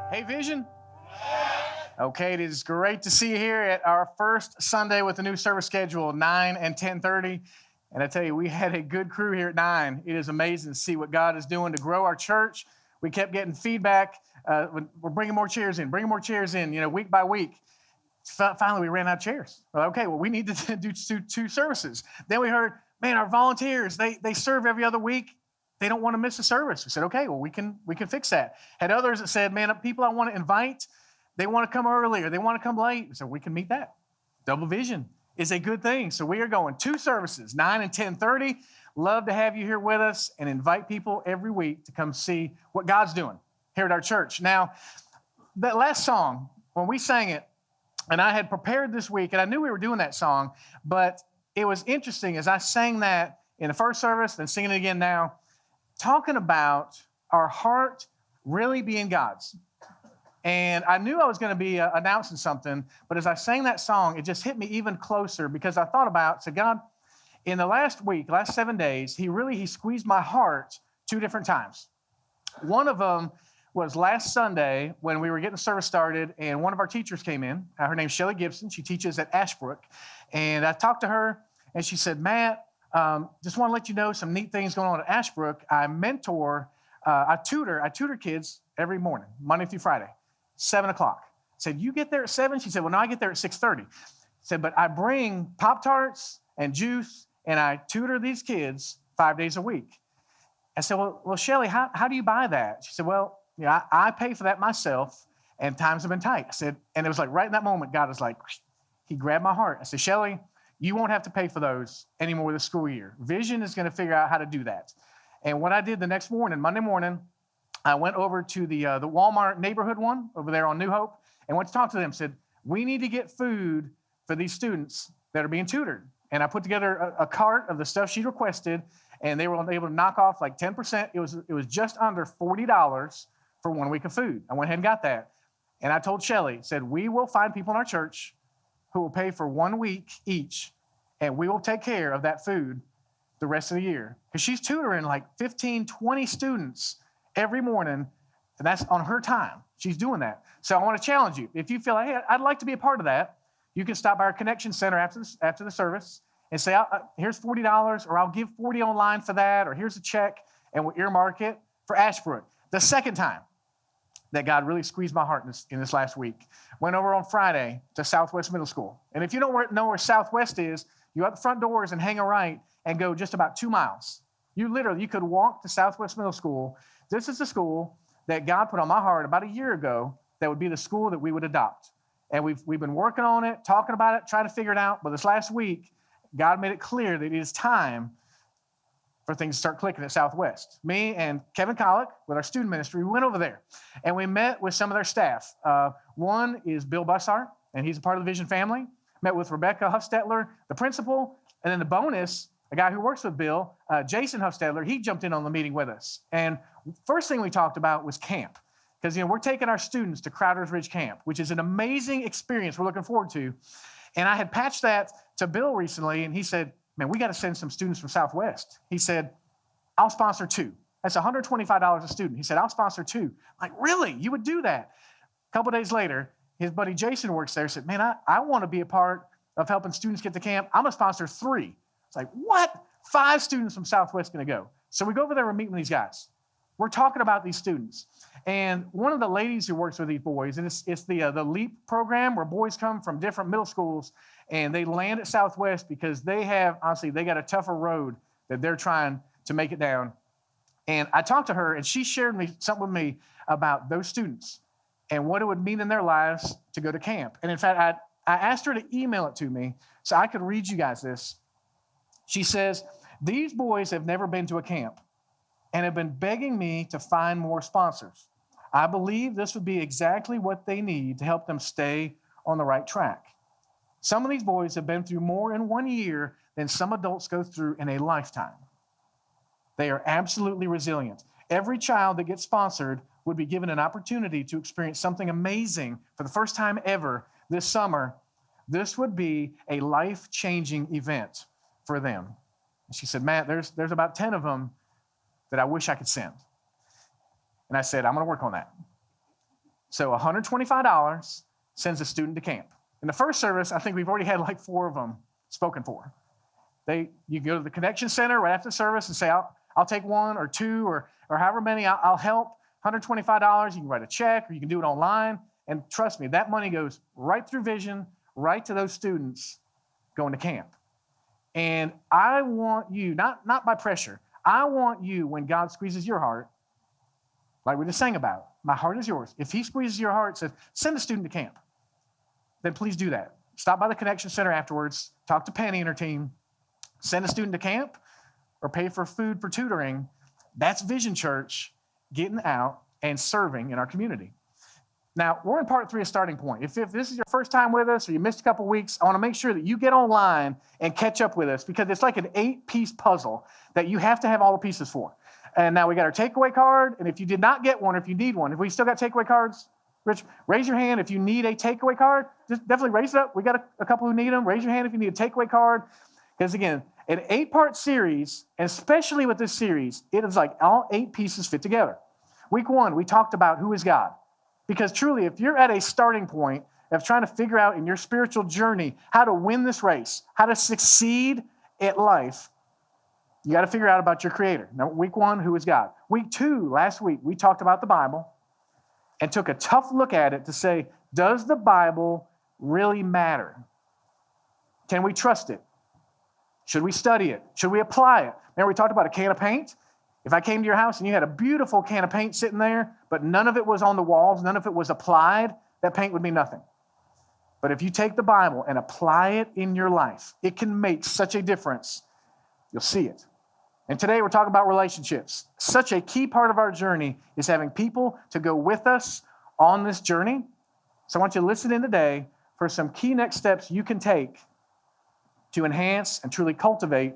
Hey, Vision. Okay, it is great to see you here at our first Sunday with the new service schedule, 9 and 10:30. And I tell you, we had a good crew here at 9. It is amazing to see what God is doing to grow our church. We kept getting feedback. We're bringing more chairs in, week by week. Finally, we ran out of chairs. We're like, okay, well, we need to do two services. Then we heard, man, our volunteers, they serve every other week. They don't want to miss a service. We said, okay, well, we can fix that. Had others that said, man, people I want to invite, they want to come early or they want to come late. So we can meet that. Double vision is a good thing. So we are going 2 services, 9 and 10:30. Love to have you here with us and invite people every week to come see what God's doing here at our church. Now, that last song, when we sang it, and I had prepared this week, and I knew we were doing that song, but it was interesting as I sang that in the first service and singing it again now, talking about our heart really being God's. And I knew I was going to be announcing something, but as I sang that song, it just hit me even closer because I thought about, so God, in the last 7 days, he squeezed my heart 2 different times. One of them was last Sunday when we were getting the service started, and one of our teachers came in. Her name's Shelly Gibson. She teaches at Ashbrook. And I talked to her, and she said, Matt, just want to let you know some neat things going on at Ashbrook. I tutor kids every morning, Monday through Friday, 7 o'clock. I said, you get there at 7? She said, well, no, I get there at 6:30. I said, but I bring Pop-Tarts and juice, and I tutor these kids 5 days a week. I said, well, Shelly, how do you buy that? She said, well, yeah, I pay for that myself, and times have been tight. I said, and it was like right in that moment, God was like, he grabbed my heart. I said, Shelly, you won't have to pay for those anymore this school year. Vision is going to figure out how to do that. And what I did the next morning, Monday morning, I went over to the Walmart neighborhood one over there on New Hope and went to talk to them. Said, we need to get food for these students that are being tutored. And I put together a cart of the stuff she requested, and they were able to knock off like 10%. It was just under $40 for 1 week of food. I went ahead and got that. And I told Shelly, said, we will find people in our church who will pay for 1 week each, and we will take care of that food the rest of the year. Because she's tutoring like 15, 20 students every morning, and that's on her time. She's doing that. So I want to challenge you. If you feel like, hey, I'd like to be a part of that, you can stop by our Connection Center after the service and say, here's $40, or I'll give $40 online for that, or here's a check, and we'll earmark it for Ashbrook. The second time that God really squeezed my heart in this last week, went over on Friday to Southwest Middle School. And if you don't know where Southwest is, you go out the front doors and hang a right and go just about 2 miles. You could walk to Southwest Middle School. This is the school that God put on my heart about a year ago that would be the school that we would adopt. And we've been working on it, talking about it, trying to figure it out. But this last week, God made it clear that it is time for things to start clicking at Southwest. Me and Kevin Collick, with our student ministry, we went over there, and we met with some of their staff. One is Bill Bussart, and he's a part of the Vision family. Met with Rebecca Huffstetler, the principal, and then the bonus, a guy who works with Bill, Jason Huffstetler, he jumped in on the meeting with us. And first thing we talked about was camp. Because, we're taking our students to Crowder's Ridge Camp, which is an amazing experience we're looking forward to. And I had patched that to Bill recently, and he said, man, we got to send some students from Southwest. He said, I'll sponsor 2. That's $125 a student. He said, I'll sponsor 2. I'm like, really? You would do that? A couple days later, his buddy Jason works there, said, man, I want to be a part of helping students get to camp. I'm going to sponsor 3. It's like, what? 5 students from Southwest going to go. So we go over there, we're meeting with these guys. We're talking about these students. And one of the ladies who works with these boys, and it's the LEAP program where boys come from different middle schools and they land at Southwest because they got a tougher road that they're trying to make it down. And I talked to her, and she shared something with me about those students and what it would mean in their lives to go to camp. And in fact, I asked her to email it to me so I could read you guys this. She says, these boys have never been to a camp and have been begging me to find more sponsors. I believe this would be exactly what they need to help them stay on the right track. Some of these boys have been through more in 1 year than some adults go through in a lifetime. They are absolutely resilient. Every child that gets sponsored would be given an opportunity to experience something amazing for the first time ever this summer. This would be a life-changing event for them. And she said, Matt, there's about 10 of them that I wish I could send. And I said, I'm going to work on that. So $125 sends a student to camp. In the first service, I think we've already had like 4 of them spoken for. You go to the connection center right after the service and say, I'll take 1 or 2 or however many, I'll help. $125, you can write a check or you can do it online. And trust me, that money goes right through Vision, right to those students going to camp. And I want you, not by pressure, I want you, when God squeezes your heart, like we just sang about, my heart is yours. If he squeezes your heart, says, send a student to camp, then please do that. Stop by the connection center afterwards, talk to Penny and her team, send a student to camp or pay for food for tutoring. That's Vision Church getting out and serving in our community. Now, we're in part 3 of Starting Point. If this is your first time with us or you missed a couple weeks, I want to make sure that you get online and catch up with us because it's like an 8-piece puzzle that you have to have all the pieces for. And now we got our takeaway card, and if you did not get one, or if you need one, if we still got takeaway cards, Rich, raise your hand if you need a takeaway card. Just definitely raise it up. We got a couple who need them. Raise your hand if you need a takeaway card. Because again, an 8-part series, and especially with this series, it is like all 8 pieces fit together. Week 1, we talked about who is God. Because truly, if you're at a starting point of trying to figure out in your spiritual journey how to win this race, how to succeed at life, you got to figure out about your Creator. Now, week 1, who is God? Week 2, last week, we talked about the Bible and took a tough look at it to say, does the Bible really matter? Can we trust it? Should we study it? Should we apply it? Remember we talked about a can of paint? If I came to your house and you had a beautiful can of paint sitting there, but none of it was on the walls, none of it was applied, that paint would mean nothing. But if you take the Bible and apply it in your life, it can make such a difference. You'll see it. And today we're talking about relationships. Such a key part of our journey is having people to go with us on this journey. So I want you to listen in today for some key next steps you can take to enhance and truly cultivate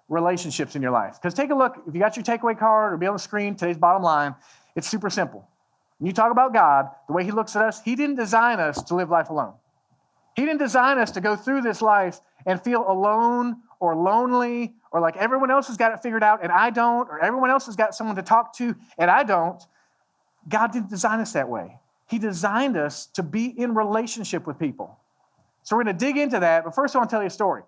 relationships in your life. Because take a look, if you got your takeaway card or be on the screen, today's bottom line, it's super simple. When you talk about God, the way he looks at us, he didn't design us to live life alone. He didn't design us to go through this life and feel alone or lonely or like everyone else has got it figured out and I don't, or everyone else has got someone to talk to and I don't. God didn't design us that way. He designed us to be in relationship with people. So we're going to dig into that, but first I want to tell you a story.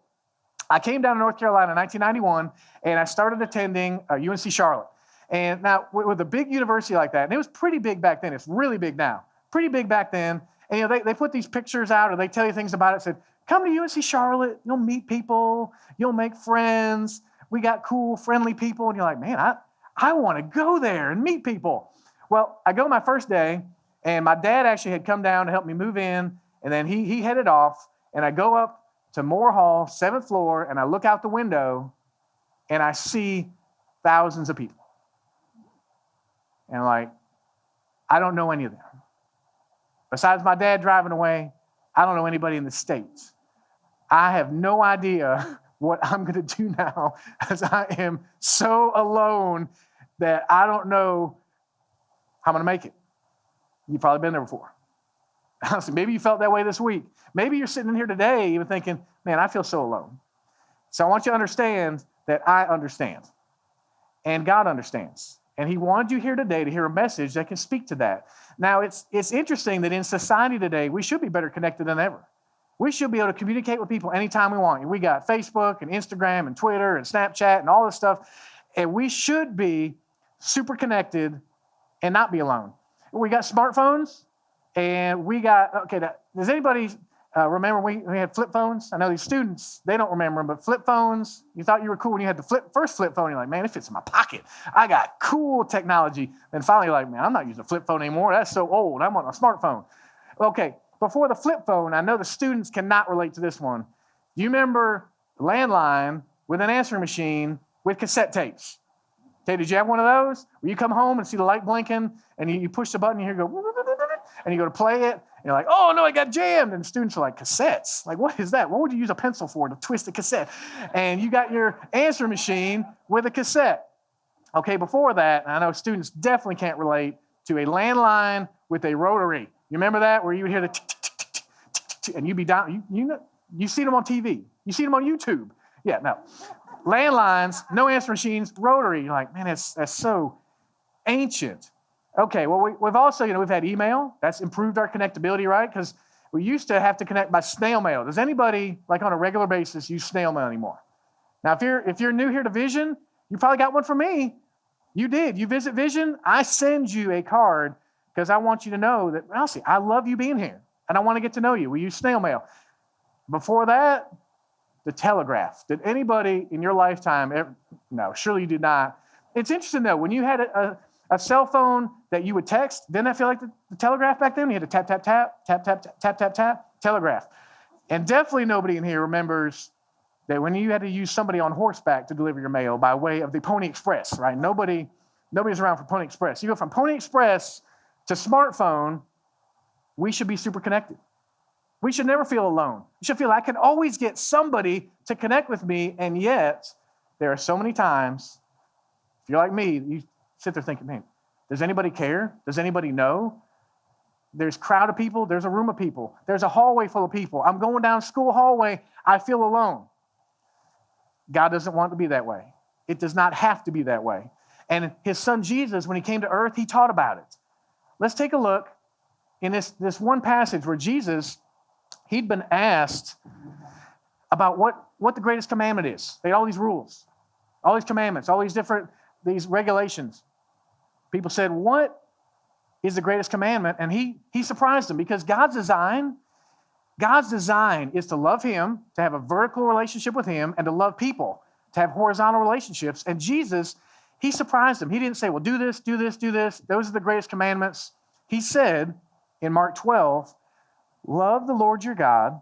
I came down to North Carolina in 1991, and I started attending UNC Charlotte. And now, with a big university like that, and it was pretty big back then. It's really big now. Pretty big back then. And they put these pictures out, or they tell you things about it. Said, come to UNC Charlotte. You'll meet people. You'll make friends. We got cool, friendly people. And you're like, man, I want to go there and meet people. Well, I go my first day, and my dad actually had come down to help me move in, and then he headed off, and I go up to Moore Hall, 7th floor, and I look out the window, and I see thousands of people. And I'm like, I don't know any of them. Besides my dad driving away, I don't know anybody in the States. I have no idea what I'm going to do now, as I am so alone that I don't know how I'm going to make it. You've probably been there before. Honestly, maybe you felt that way this week. Maybe you're sitting in here today even thinking, man, I feel so alone. So I want you to understand that I understand. And God understands. And he wanted you here today to hear a message that can speak to that. Now, it's interesting that in society today, we should be better connected than ever. We should be able to communicate with people anytime we want. We got Facebook and Instagram and Twitter and Snapchat and all this stuff. And we should be super connected and not be alone. We got smartphones. And we got, does anybody remember we had flip phones? I know these students, they don't remember them, but flip phones, you thought you were cool when you had the first flip phone. You're like, man, it fits in my pocket. I got cool technology. And finally you're like, man, I'm not using a flip phone anymore. That's so old. I'm on a smartphone. Okay, before the flip phone, I know the students cannot relate to this one. Do you remember landline with an answering machine with cassette tapes? Okay, did you have one of those? Where you come home and see the light blinking and you push the button and you hear go, and you go to play it, and you're like, oh, no, it got jammed. And the students are like, cassettes? Like, what is that? What would you use a pencil for to twist a cassette? And you got your answer machine with a cassette. Okay, before that, I know students definitely can't relate to a landline with a rotary. You remember that, where you would hear the tick, tick, tick, tick, tick, tick, and you'd be down. You see them on TV. You see them on YouTube. Yeah, no. Landlines, no answer machines, rotary. You're like, man, that's so ancient. Okay, well, we've also, we've had email. That's improved our connectability, right? Because we used to have to connect by snail mail. Does anybody, like on a regular basis, use snail mail anymore? Now, if you're new here to Vision, you probably got one from me. You did. You visit Vision, I send you a card because I want you to know that, honestly, I love you being here, and I want to get to know you. We use snail mail. Before that, the telegraph. Did anybody in your lifetime ever? No, surely you did not. It's interesting, though, when you had a cell phone that you would text, didn't that feel like the telegraph back then? You had to tap, tap, tap, tap, tap, tap, tap, tap, tap, telegraph. And definitely nobody in here remembers that when you had to use somebody on horseback to deliver your mail by way of the Pony Express, right? Nobody's around for Pony Express. You go from Pony Express to smartphone, we should be super connected. We should never feel alone. We should feel I can always get somebody to connect with me, and yet there are so many times, if you're like me, you sit there thinking, man, does anybody care? Does anybody know? There's a crowd of people. There's a room of people. There's a hallway full of people. I'm going down school hallway. I feel alone. God doesn't want it to be that way. It does not have to be that way. And his son Jesus, when he came to earth, he taught about it. Let's take a look in this one passage where Jesus, he'd been asked about what the greatest commandment is. They had all these rules, all these commandments, all these regulations. People said, what is the greatest commandment? And he surprised them, because God's design is to love him, to have a vertical relationship with him, and to love people, to have horizontal relationships. And Jesus, he surprised them. He didn't say, well, do this, do this, do this. Those are the greatest commandments. He said in Mark 12, love the Lord your God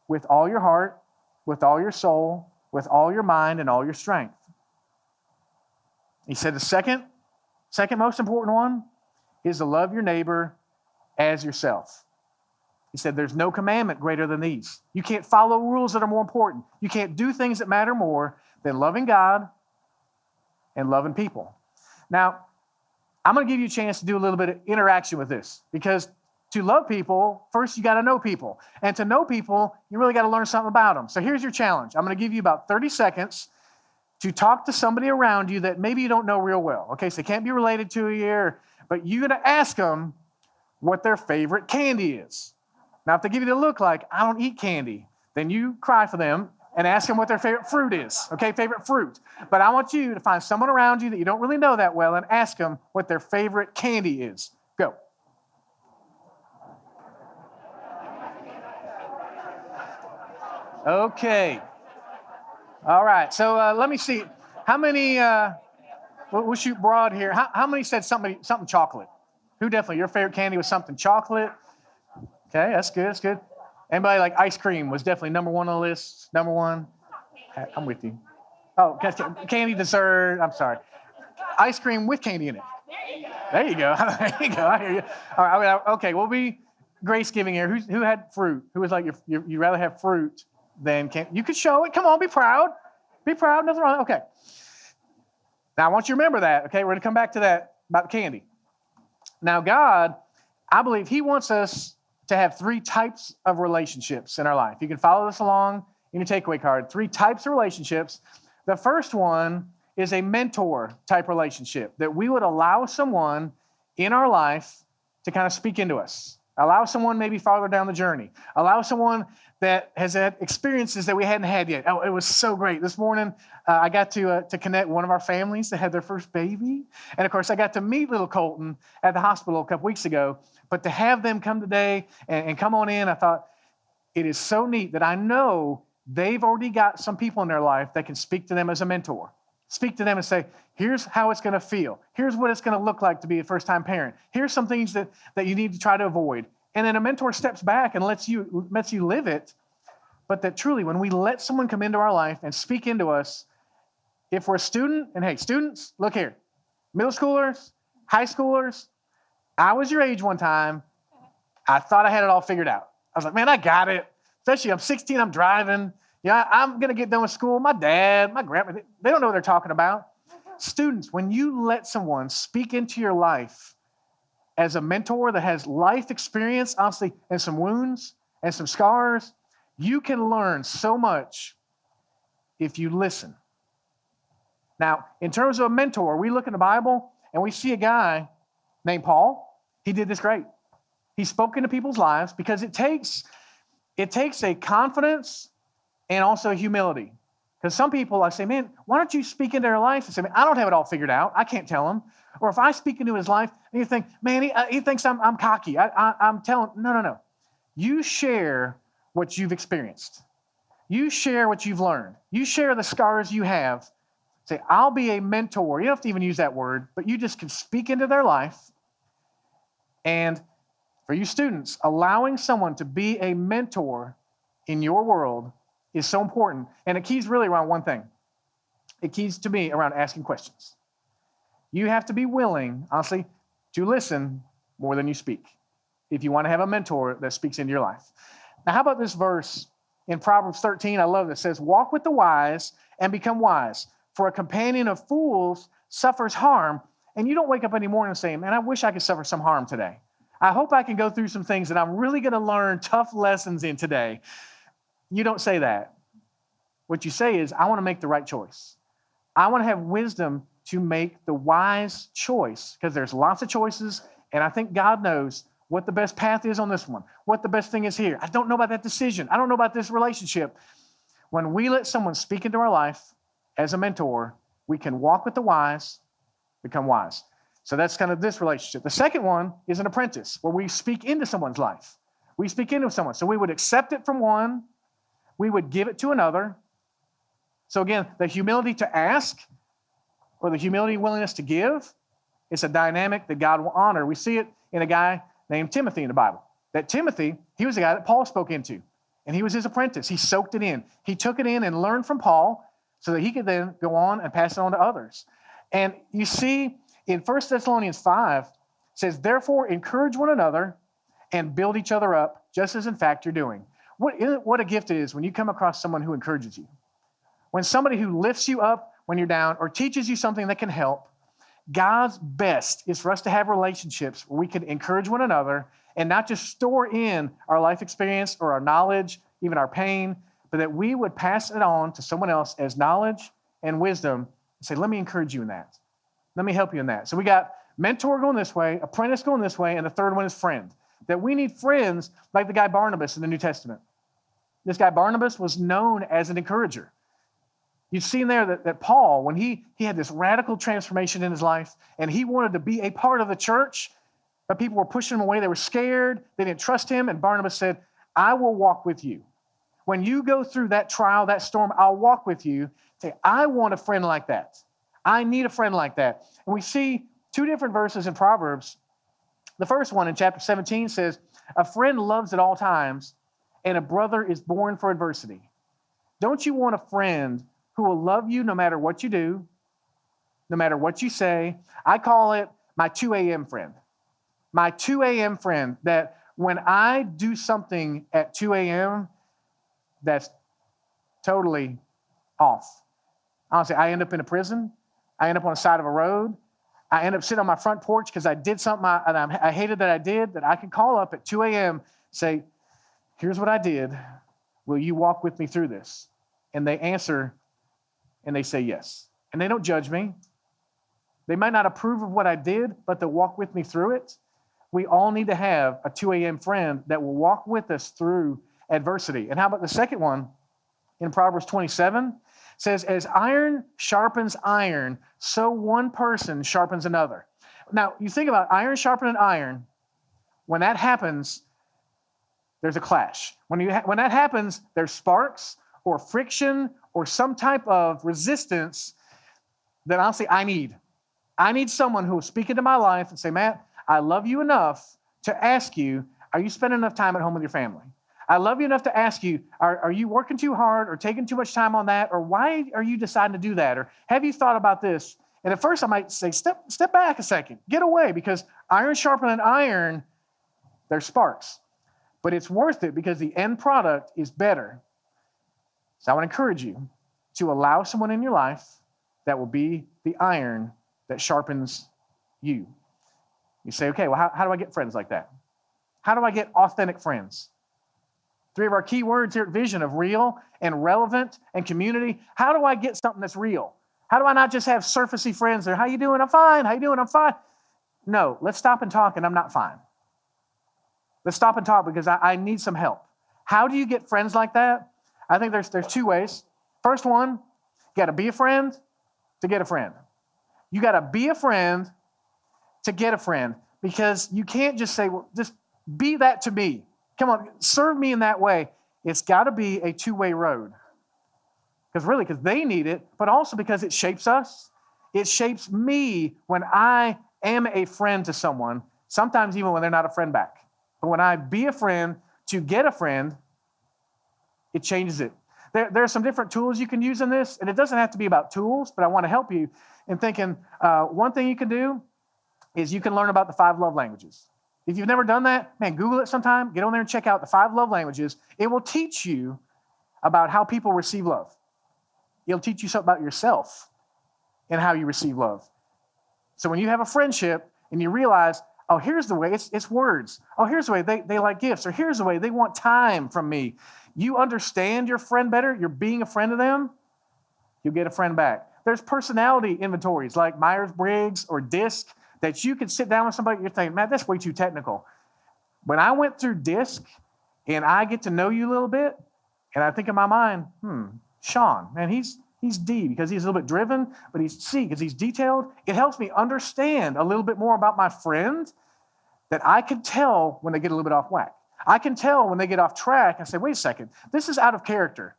with all your heart, with all your soul, with all your mind, and all your strength. He said the second most important one is to love your neighbor as yourself. He said there's no commandment greater than these. You can't follow rules that are more important. You can't do things that matter more than loving God and loving people. Now, I'm going to give you a chance to do a little bit of interaction with this, because to love people, first you got to know people. And to know people, you really got to learn something about them. So here's your challenge. I'm going to give you about 30 seconds to talk to somebody around you that maybe you don't know real well. Okay, so they can't be related to you, but you're going to ask them what their favorite candy is. Now, if they give you the look like, I don't eat candy, then you cry for them and ask them what their favorite fruit is, okay, favorite fruit. But I want you to find someone around you that you don't really know that well and ask them what their favorite candy is. Go. Okay. All right, so let me see. How many, we'll shoot broad here. How many said something chocolate? Who definitely, your favorite candy was something chocolate? Okay, that's good, that's good. Anybody like ice cream was definitely number one on the list? Number one? I'm with you. Oh, candy dessert, I'm sorry. Ice cream with candy in it. There you go. There you go, I hear you. All right, okay, we'll be grace giving here. Who had fruit? Who was like, you'd rather have fruit than candy? You could show it, come on, be proud. Be proud, nothing wrong, okay. Now, I want you to remember that, okay? We're gonna come back to that about the candy. Now, God, I believe he wants us to have three types of relationships in our life. You can follow this along in your takeaway card. Three types of relationships. The first one is a mentor type relationship, that we would allow someone in our life to kind of speak into us. Allow someone maybe farther down the journey. Allow someone that has had experiences that we hadn't had yet. Oh, it was so great. This morning, I got to connect one of our families that had their first baby. And of course, I got to meet little Colton at the hospital a couple weeks ago. But to have them come today and come on in, I thought, it is so neat that I know they've already got some people in their life that can speak to them as a mentor. Speak to them and say, here's how it's going to feel. Here's what it's going to look like to be a first-time parent. Here's some things that you need to try to avoid. And then a mentor steps back and lets you live it. But that truly, when we let someone come into our life and speak into us, if we're a student, and hey, students, look here. Middle schoolers, high schoolers, I was your age one time. I thought I had it all figured out. I was like, man, I got it. Especially I'm 16, I'm driving. Yeah, I'm going to get done with school. My dad, my grandma, they don't know what they're talking about. Students, when you let someone speak into your life as a mentor that has life experience, honestly, and some wounds and some scars, you can learn so much if you listen. Now, in terms of a mentor, we look in the Bible and we see a guy named Paul. He did this great. He spoke into people's lives because it takes a confidence and also humility. Because some people, I say, man, why don't you speak into their life? I say, man, I don't have it all figured out. I can't tell him. Or if I speak into his life, and you think, man, he thinks I'm cocky. I'm telling, no. You share what you've experienced. You share what you've learned. You share the scars you have. Say, I'll be a mentor. You don't have to even use that word, but you just can speak into their life. And for you students, allowing someone to be a mentor in your world is so important. And it keys really around one thing. It keys to me around asking questions. You have to be willing, honestly, to listen more than you speak if you want to have a mentor that speaks into your life. Now, how about this verse in Proverbs 13? I love it. It says, walk with the wise and become wise, for a companion of fools suffers harm. And you don't wake up any morning saying, man, I wish I could suffer some harm today. I hope I can go through some things that I'm really going to learn tough lessons in today. You don't say that. What you say is, I want to make the right choice. I want to have wisdom to make the wise choice, because there's lots of choices, and I think God knows what the best path is on this one, what the best thing is here. I don't know about that decision. I don't know about this relationship. When we let someone speak into our life as a mentor, we can walk with the wise, become wise. So that's kind of this relationship. The second one is an apprentice, where we speak into someone's life. We speak into someone. So we would accept it from one, we would give it to another. So again, the humility to ask, or the humility and willingness to give, it's a dynamic that God will honor. We see it in a guy named Timothy in the Bible. That Timothy, he was the guy that Paul spoke into, and he was his apprentice. He soaked it in. He took it in and learned from Paul so that he could then go on and pass it on to others. And you see in 1 Thessalonians 5, it says, therefore, encourage one another and build each other up, just as in fact you're doing. What a gift it is when you come across someone who encourages you. When somebody who lifts you up when you're down or teaches you something that can help. God's best is for us to have relationships where we can encourage one another and not just store in our life experience or our knowledge, even our pain, but that we would pass it on to someone else as knowledge and wisdom and say, let me encourage you in that. Let me help you in that. So we got mentor going this way, apprentice going this way, and the third one is friend. That we need friends like the guy Barnabas in the New Testament. This guy Barnabas was known as an encourager. You've seen there that Paul, when he had this radical transformation in his life, and he wanted to be a part of the church, but people were pushing him away. They were scared. They didn't trust him. And Barnabas said, I will walk with you. When you go through that trial, that storm, I'll walk with you. Say, I want a friend like that. I need a friend like that. And we see two different verses in Proverbs. The first one in chapter 17 says, a friend loves at all times, and a brother is born for adversity. Don't you want a friend who will love you no matter what you do, no matter what you say? I call it my 2 a.m. friend. My 2 a.m. friend, that when I do something at 2 a.m. that's totally off. Honestly, I end up in a prison. I end up on the side of a road. I end up sitting on my front porch because I did something I hated that I did, that I can call up at 2 a.m., say, here's what I did. Will you walk with me through this? And they answer, and they say yes. And they don't judge me. They might not approve of what I did, but they'll walk with me through it. We all need to have a 2 a.m. friend that will walk with us through adversity. And how about the second one in Proverbs 27? It says, as iron sharpens iron, so one person sharpens another. Now, you think about iron sharpening iron. When that happens, there's a clash. When that happens, there's sparks or friction or some type of resistance that honestly I need. I need someone who will speak into my life and say, Matt, I love you enough to ask you, are you spending enough time at home with your family? I love you enough to ask you, are you working too hard or taking too much time on that? Or why are you deciding to do that? Or have you thought about this? And at first I might say, step back a second, get away, because iron sharpening iron, there's sparks. But it's worth it because the end product is better. So I want to encourage you to allow someone in your life that will be the iron that sharpens you. You say, okay, well, how do I get friends like that? How do I get authentic friends? 3 of our key words here at Vision of real and relevant and community. How do I get something that's real? How do I not just have surfacey friends there? How you doing? I'm fine. How you doing? I'm fine. No, let's stop and talk, and I'm not fine. Let's stop and talk because I need some help. How do you get friends like that? I think there's two ways. First one, you got to be a friend to get a friend. You got to be a friend to get a friend, because you can't just say, well, just be that to me. Come on, serve me in that way. It's got to be a two-way road. Because they need it, but also because it shapes us. It shapes me when I am a friend to someone, sometimes even when they're not a friend back. But when I be a friend to get a friend, it changes it. There are some different tools you can use in this, and it doesn't have to be about tools, but I want to help you in thinking one thing you can do is you can learn about the 5 love languages. If you've never done that, man, Google it sometime. Get on there and check out the 5 love languages. It will teach you about how people receive love. It'll teach you something about yourself and how you receive love. So when you have a friendship and you realize, oh, here's the way, it's words. Oh, here's the way they like gifts, or here's the way they want time from me. You understand your friend better, you're being a friend of them, you'll get a friend back. There's personality inventories like Myers-Briggs or DISC that you can sit down with somebody, you're thinking, man, that's way too technical. When I went through DISC and I get to know you a little bit, and I think in my mind, Sean, man, he's D because he's a little bit driven, but he's C because he's detailed. It helps me understand a little bit more about my friend, that I can tell when they get a little bit off whack. I can tell when they get off track and say, wait a second, this is out of character.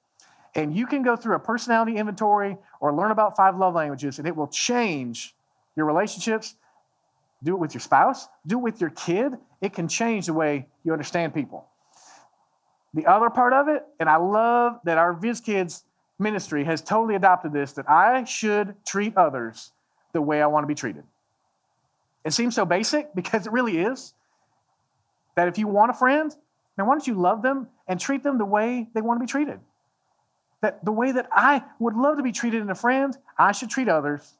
And you can go through a personality inventory or learn about 5 love languages, and it will change your relationships. Do it with your spouse. Do it with your kid. It can change the way you understand people. The other part of it, and I love that our Viz Kids ministry has totally adopted this, that I should treat others the way I want to be treated. It seems so basic because it really is. That if you want a friend, then why don't you love them and treat them the way they want to be treated? That the way that I would love to be treated in a friend, I should treat others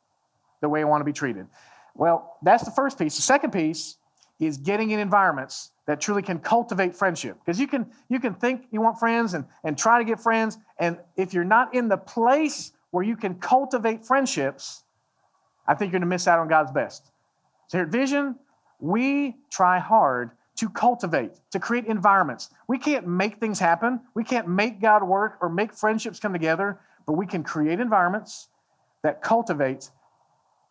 the way I want to be treated. Well, that's the first piece. The second piece is getting in environments that truly can cultivate friendship. Because you can think you want friends and try to get friends, and if you're not in the place where you can cultivate friendships, I think you're going to miss out on God's best. So here at Vision, we try hard to cultivate, to create environments. We can't make things happen. We can't make God work or make friendships come together, but we can create environments that cultivate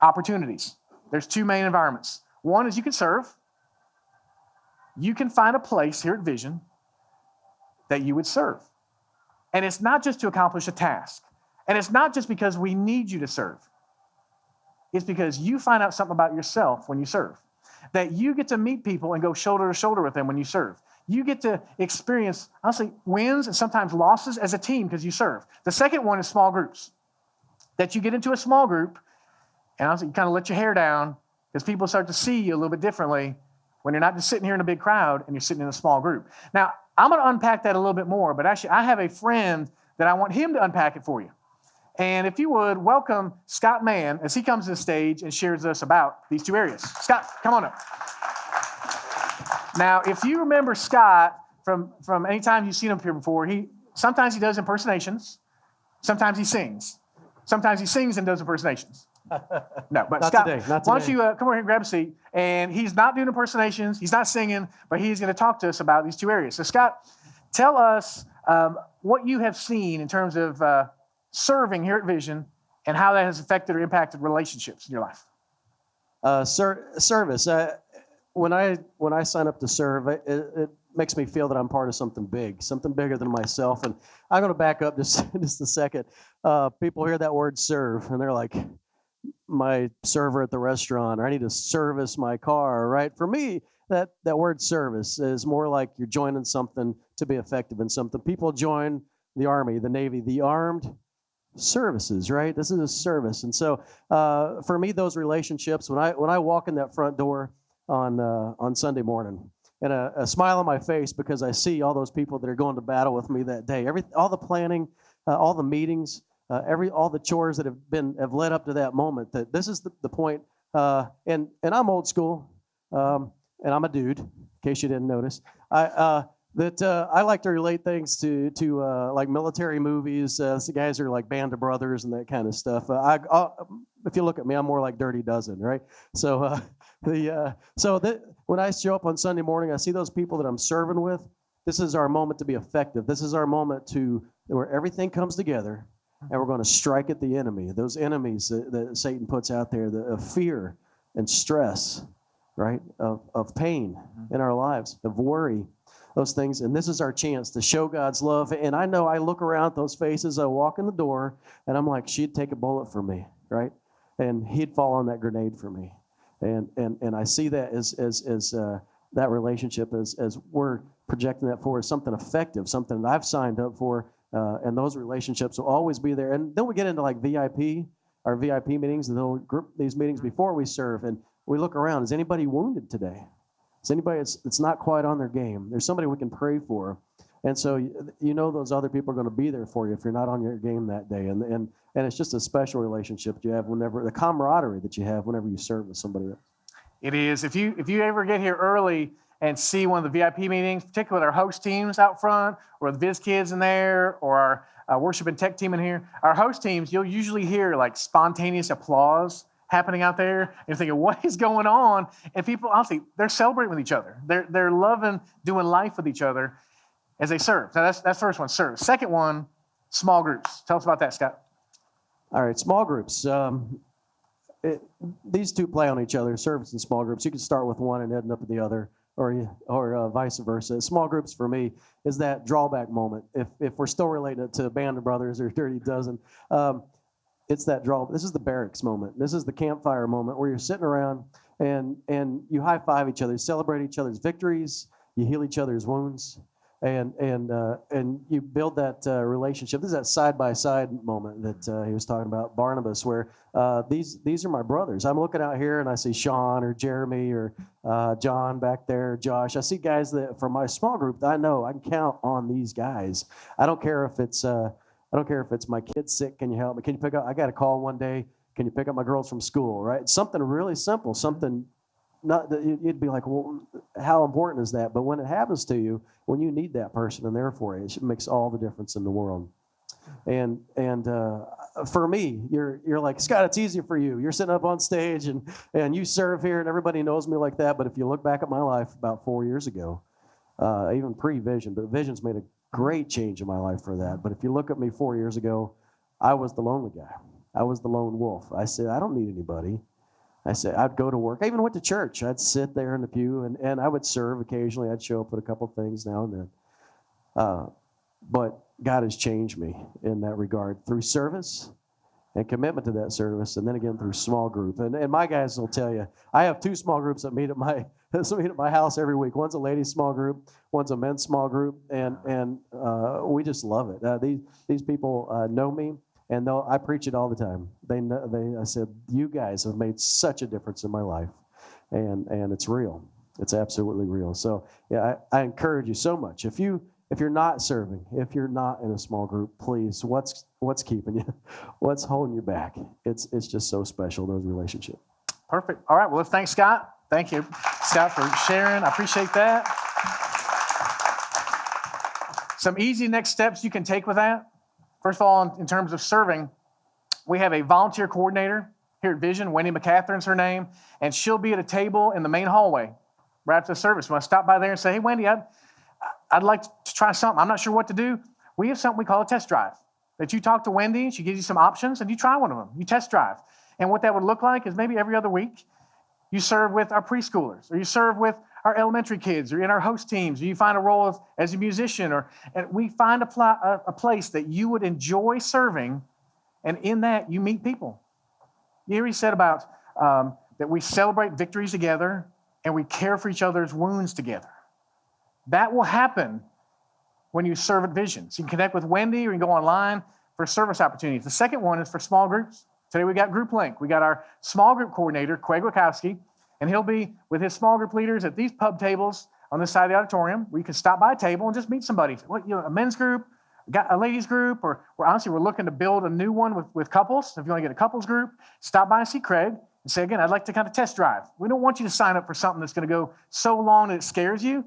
opportunities. There's 2 main environments. One is you can serve. You can find a place here at Vision that you would serve. And it's not just to accomplish a task. And it's not just because we need you to serve. It's because you find out something about yourself when you serve. That you get to meet people and go shoulder to shoulder with them when you serve. You get to experience, honestly, wins and sometimes losses as a team because you serve. The second one is small groups. That you get into a small group and honestly, you kind of let your hair down because people start to see you a little bit differently when you're not just sitting here in a big crowd and you're sitting in a small group. Now, I'm going to unpack that a little bit more, but actually I have a friend that I want him to unpack it for you. And if you would, welcome Scott Mann as he comes to the stage and shares us about these 2 areas. Scott, come on up. Now, if you remember Scott from any time you've seen him here before, sometimes he does impersonations, sometimes he sings. Sometimes he sings and does impersonations. No, but Not Scott, today. why don't you come over here and grab a seat? And he's not doing impersonations, he's not singing, but he's going to talk to us about these 2 areas. So Scott, tell us what you have seen in terms of serving here at Vision and how that has affected or impacted relationships in your life. Service. When I sign up to serve, it makes me feel that I'm part of something big, something bigger than myself. And I'm going to back up just a second. People hear that word serve, and they're like, my server at the restaurant, or I need to service my car, right? For me, that word service is more like you're joining something to be effective in something. People join the Army, the Navy, the armed services, right? This is a service. And so for me, those relationships, when I walk in that front door on Sunday morning, and a smile on my face because I see all those people that are going to battle with me that day, all the planning, all the meetings, all the chores that have led up to that moment, that this is the point. And I'm old school, and I'm a dude, in case you didn't notice. I like to relate things to like military movies. The guys are like Band of Brothers and that kind of stuff. If you look at me, I'm more like Dirty Dozen, right? So When I show up on Sunday morning, I see those people that I'm serving with. This is our moment to be effective. This is our moment where everything comes together, and we're going to strike at the enemy. Those enemies that Satan puts out there, of fear and stress, right? Of pain in our lives, of worry, those things. And this is our chance to show God's love. And I know I look around at those faces, I walk in the door, and I'm like, she'd take a bullet for me, right? And he'd fall on that grenade for me. And I see that as that relationship as we're projecting that forward as something effective, something that I've signed up for, and those relationships will always be there. And then we get into like our VIP meetings, these meetings before we serve, and we look around. Is anybody wounded today? Is anybody that's not quite on their game? There's somebody we can pray for. And so you know those other people are going to be there for you if you're not on your game that day. And it's just a special relationship you have the camaraderie that you have whenever you serve with somebody else. It is. If you ever get here early and see one of the VIP meetings, particularly with our host teams out front, or the Viz Kids in there, or our worship and tech team in here, our host teams, you'll usually hear like spontaneous applause happening out there. And you're thinking, what is going on? And people, honestly, they're celebrating with each other. They're loving doing life with each other as they serve. Now that's first one, serve. Second one, small groups. Tell us about that, Scott. All right, small groups. These two play on each other, service and small groups. You can start with one and end up with the other, or vice versa. Small groups for me is that drawback moment. If we're still related to Band of Brothers or Dirty Dozen, it's that This is the barracks moment. This is the campfire moment where you're sitting around and you high five each other, celebrate each other's victories, you heal each other's wounds, and you build that relationship. This is that side by side moment that he was talking about, Barnabas, where these are my brothers. I'm looking out here and I see Sean or Jeremy or John back there, Josh. I see guys that from my small group that I know I can count on these guys. I don't care if it's my kid's sick. Can you help me? Can you pick up? I got a call one day. Can you pick up my girls from school? Right? Something really simple. Something not that you'd be like, well, how important is that? But when it happens to you, when you need that person and they're for you, it makes all the difference in the world. And for me, you're like, Scott, it's easy for you. You're sitting up on stage and you serve here and everybody knows me like that. But if you look back at my life about 4 years ago, even pre-Vision, but Vision's made a great change in my life for that. But if you look at me 4 years ago, I was the lonely guy. I was the lone wolf. I said, I don't need anybody. I said, I'd go to work. I even went to church. I'd sit there in the pew, and I would serve occasionally. I'd show up with a couple things now and then. But God has changed me in that regard through service and commitment to that service, and then again through small group. And my guys will tell you, I have 2 small groups that meet at my house every week. One's a ladies' small group, one's a men's small group, and we just love it. These people know me. And I preach it all the time. I said, you guys have made such a difference in my life, and it's real. It's absolutely real. So yeah, I encourage you so much. If you're not serving, if you're not in a small group, please, what's keeping you? What's holding you back? It's just so special, those relationships. Perfect. All right. Well, let's thank Scott. Thank you, Scott, for sharing. I appreciate that. Some easy next steps you can take with that. First of all, in terms of serving, we have a volunteer coordinator here at Vision. Wendy McCatherine's her name, and she'll be at a table in the main hallway right after the service. When I stop by there and say, hey, Wendy, I'd like to try something. I'm not sure what to do. We have something we call a test drive that you talk to Wendy. She gives you some options, and you try one of them. You test drive. And what that would look like is maybe every other week, you serve with our preschoolers, or you serve with our elementary kids, or in our host teams, or you find a role as a musician, and we find a place that you would enjoy serving, and in that, you meet people. You hear he said about that we celebrate victories together, and we care for each other's wounds together. That will happen when you serve at Vision. So you can connect with Wendy, or you can go online for service opportunities. The second one is for small groups. Today we got Group Link. We got our small group coordinator, Craig Wachowski, and he'll be with his small group leaders at these pub tables on this side of the auditorium where you can stop by a table and just meet somebody. A men's group, a ladies group, or honestly, we're looking to build a new one with couples. If you want to get a couples group, stop by and see Craig and say, again, I'd like to kind of test drive. We don't want you to sign up for something that's going to go so long that it scares you.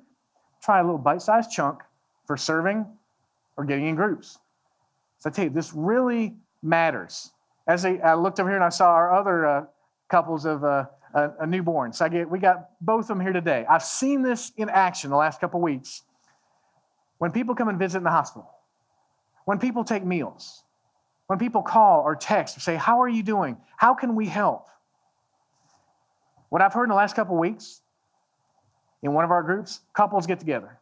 Try a little bite-sized chunk for serving or getting in groups. So I tell you, this really matters. As I looked over here and I saw our other couples of a newborn. So we got both of them here today. I've seen this in action the last couple of weeks. When people come and visit in the hospital, when people take meals, when people call or text or say, how are you doing? How can we help? What I've heard in the last couple of weeks in one of our groups, couples get together.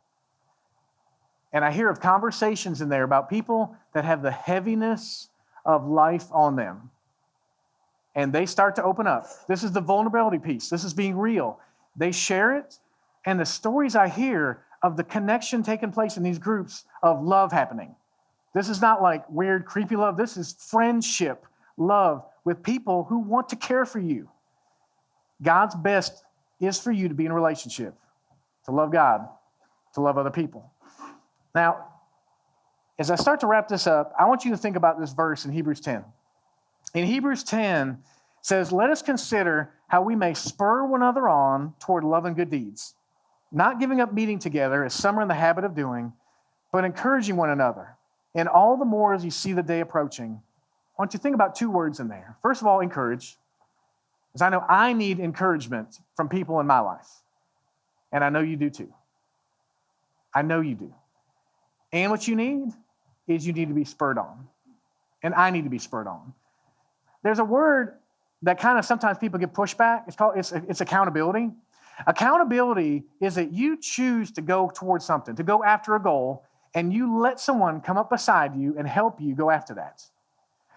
And I hear of conversations in there about people that have the heaviness of life on them. And they start to open up. This is the vulnerability piece. This is being real. They share it. And the stories I hear of the connection taking place in these groups of love happening. This is not like weird, creepy love. This is friendship, love with people who want to care for you. God's best is for you to be in a relationship, to love God, to love other people. Now, as I start to wrap this up, I want you to think about this verse in Hebrews 10. In Hebrews 10, it says, let us consider how we may spur one another on toward love and good deeds, not giving up meeting together as some are in the habit of doing, but encouraging one another. And all the more as you see the day approaching. I want you to think about two words in there. First of all, encourage. Because I know I need encouragement from people in my life. And I know you do too. I know you do. And what you need is you need to be spurred on. And I need to be spurred on. There's a word that kind of sometimes people get pushback. It's accountability. Accountability is that you choose to go towards something, to go after a goal, and you let someone come up beside you and help you go after that.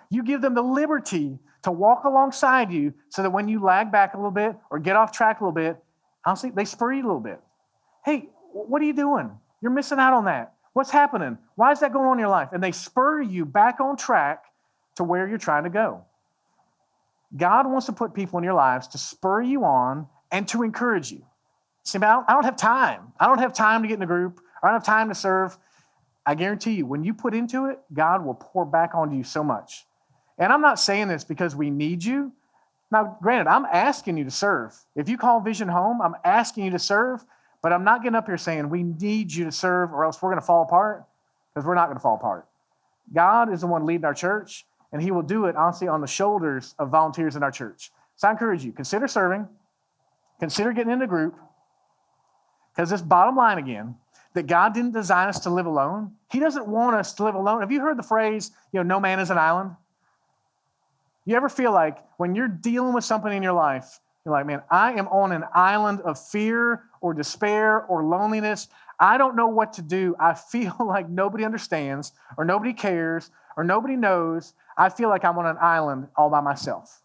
You give them the liberty to walk alongside you so that when you lag back a little bit or get off track a little bit, honestly, they spur you a little bit. Hey, what are you doing? You're missing out on that. What's happening? Why is that going on in your life? And they spur you back on track to where you're trying to go. God wants to put people in your lives to spur you on and to encourage you. See, I don't have time. I don't have time to get in a group. I don't have time to serve. I guarantee you, when you put into it, God will pour back onto you so much. And I'm not saying this because we need you. Now, granted, I'm asking you to serve. If you call Vision home, I'm asking you to serve, but I'm not getting up here saying we need you to serve or else we're going to fall apart, because we're not going to fall apart. God is the one leading our church, and he will do it, honestly, on the shoulders of volunteers in our church. So I encourage you, consider serving, consider getting in a group, because this bottom line again, that God didn't design us to live alone. He doesn't want us to live alone. Have you heard the phrase, no man is an island? You ever feel like when you're dealing with something in your life, you're like, man, I am on an island of fear or despair or loneliness. I don't know what to do. I feel like nobody understands or nobody cares or nobody knows. I feel like I'm on an island all by myself.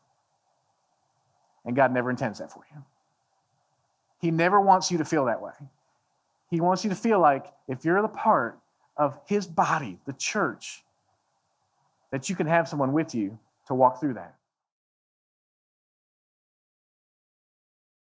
And God never intends that for you. He never wants you to feel that way. He wants you to feel like if you're the part of his body, the church, that you can have someone with you to walk through that.